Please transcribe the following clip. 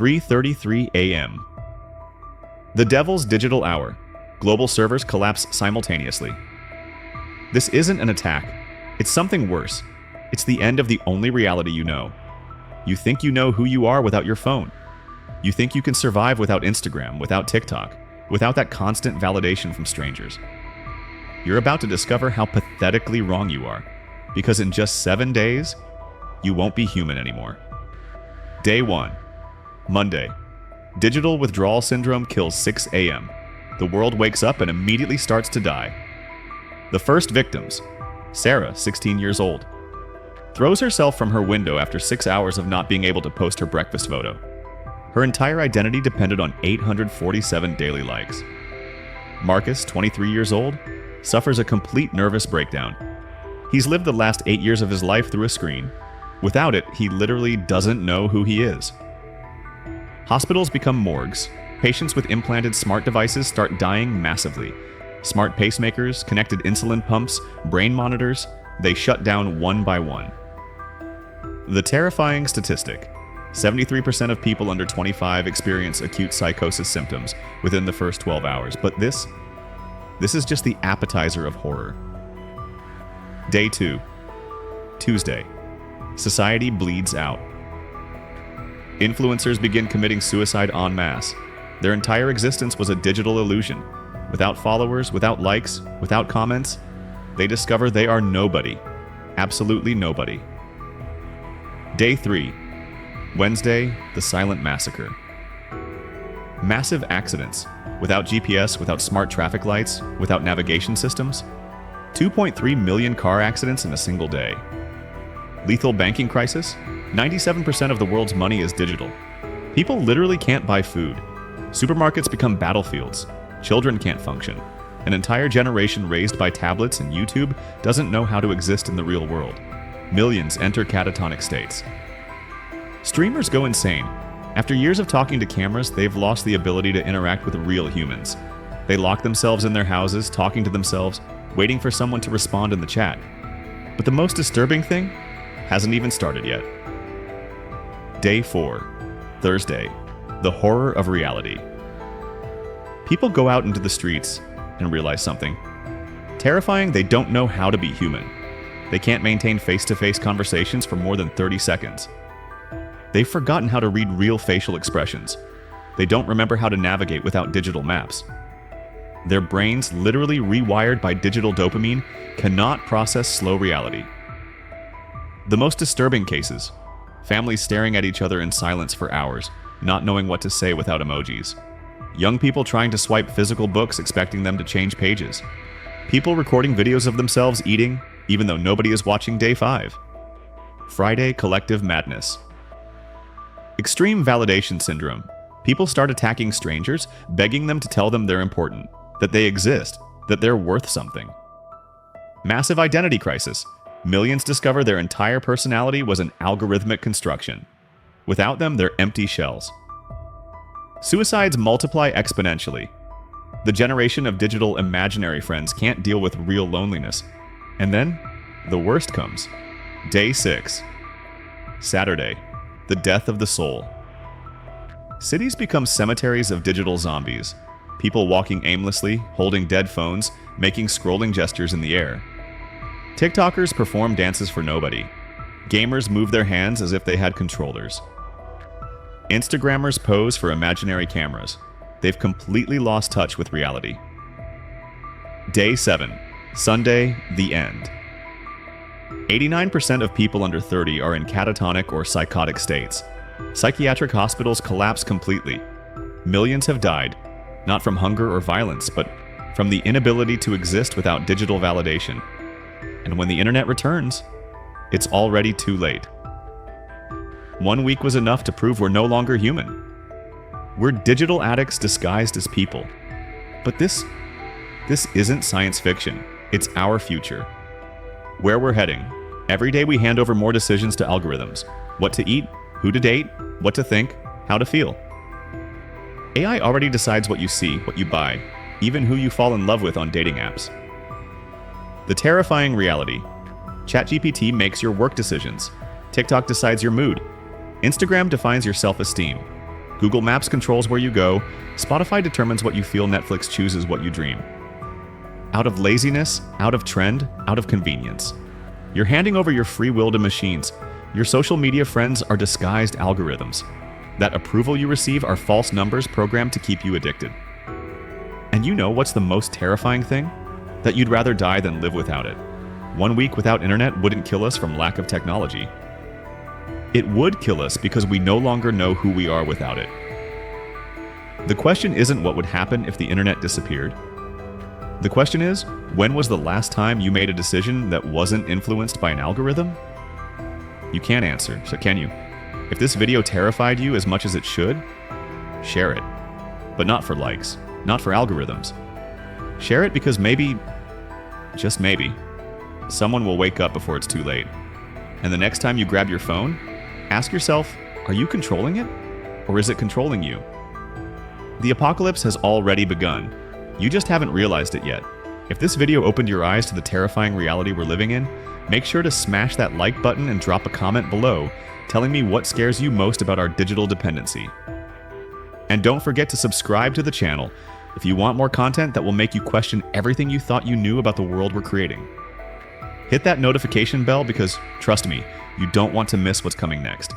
3:33 a.m. The devil's digital hour. Global servers collapse simultaneously. This isn't an attack. It's something worse. It's the end of the only reality you know. You think you know who you are without your phone. You think you can survive without Instagram, without TikTok, without that constant validation from strangers. You're about to discover how pathetically wrong you are, because in just 7 days, you won't be human anymore. Day 1. Monday. Digital withdrawal syndrome kills 6 a.m. The world wakes up and immediately starts to die. The first victims. Sarah, 16 years old. Throws herself from her window after 6 hours of not being able to post her breakfast photo. Her entire identity depended on 847 daily likes. Marcus, 23 years old, suffers a complete nervous breakdown. He's lived the last 8 years of his life through a screen. Without it, he literally doesn't know who he is. Hospitals become morgues. Patients with implanted smart devices start dying massively. Smart pacemakers, connected insulin pumps, brain monitors, they shut down one by one. The terrifying statistic: 73% of people under 25 experience acute psychosis symptoms within the first 12 hours. But this is just the appetizer of horror. Day 2. Tuesday. Society bleeds out. Influencers begin committing suicide en masse. Their entire existence was a digital illusion. Without followers, without likes, without comments, they discover they are nobody. Absolutely nobody. Day 3. Wednesday, the silent massacre. Massive accidents. Without GPS, without smart traffic lights, without navigation systems. 2.3 million car accidents in a single day. Lethal banking crisis. 97% of the world's money is digital. People literally can't buy food. Supermarkets become battlefields. Children can't function. An entire generation raised by tablets and YouTube doesn't know how to exist in the real world. Millions enter catatonic states. Streamers go insane. After years of talking to cameras, they've lost the ability to interact with real humans. They lock themselves in their houses, talking to themselves, waiting for someone to respond in the chat. But the most disturbing thing hasn't even started yet. Day 4. Thursday. The horror of reality. People go out into the streets and realize something. Terrifying, they don't know how to be human. They can't maintain face-to-face conversations for more than 30 seconds. They've forgotten how to read real facial expressions. They don't remember how to navigate without digital maps. Their brains, literally rewired by digital dopamine, cannot process slow reality. The most disturbing cases: families staring at each other in silence for hours, not knowing what to say without emojis. Young people trying to swipe physical books expecting them to change pages. People recording videos of themselves eating, even though nobody is watching. Day 5. Friday collective madness. Extreme validation syndrome. People start attacking strangers, begging them to tell them they're important, that they exist, that they're worth something. Massive identity crisis. Millions discover their entire personality was an algorithmic construction. Without them, they're empty shells. Suicides multiply exponentially. The generation of digital imaginary friends can't deal with real loneliness. And then, the worst comes. Day 6. Saturday. The death of the soul. Cities become cemeteries of digital zombies. People walking aimlessly, holding dead phones, making scrolling gestures in the air. TikTokers perform dances for nobody. Gamers move their hands as if they had controllers. Instagrammers pose for imaginary cameras. They've completely lost touch with reality. Day 7. Sunday, the end. 89% of people under 30 are in catatonic or psychotic states. Psychiatric hospitals collapse completely. Millions have died, not from hunger or violence, but from the inability to exist without digital validation. And when the internet returns, it's already too late. 1 week was enough to prove we're no longer human. We're digital addicts disguised as people. But this isn't science fiction. It's our future. Where we're heading. Every day we hand over more decisions to algorithms. What to eat, who to date, what to think, how to feel. AI already decides what you see, what you buy, even who you fall in love with on dating apps. The terrifying reality. ChatGPT makes your work decisions. TikTok decides your mood. Instagram defines your self-esteem. Google Maps controls where you go. Spotify determines what you feel. Netflix chooses what you dream. Out of laziness, out of trend, out of convenience. You're handing over your free will to machines. Your social media friends are disguised algorithms. That approval you receive are false numbers programmed to keep you addicted. And you know what's the most terrifying thing? That you'd rather die than live without it. 1 week without internet wouldn't kill us from lack of technology. It would kill us because we no longer know who we are without it. The question isn't what would happen if the internet disappeared. The question is, when was the last time you made a decision that wasn't influenced by an algorithm? You can't answer, so can you? If this video terrified you as much as it should, share it. But not for likes, not for algorithms. Share it because maybe, just maybe, someone will wake up before it's too late. And the next time you grab your phone, ask yourself, are you controlling it? Or is it controlling you? The apocalypse has already begun. You just haven't realized it yet. If this video opened your eyes to the terrifying reality we're living in, make sure to smash that like button and drop a comment below telling me what scares you most about our digital dependency. And don't forget to subscribe to the channel if you want more content that will make you question everything you thought you knew about the world we're creating. Hit that notification bell because, trust me, you don't want to miss what's coming next.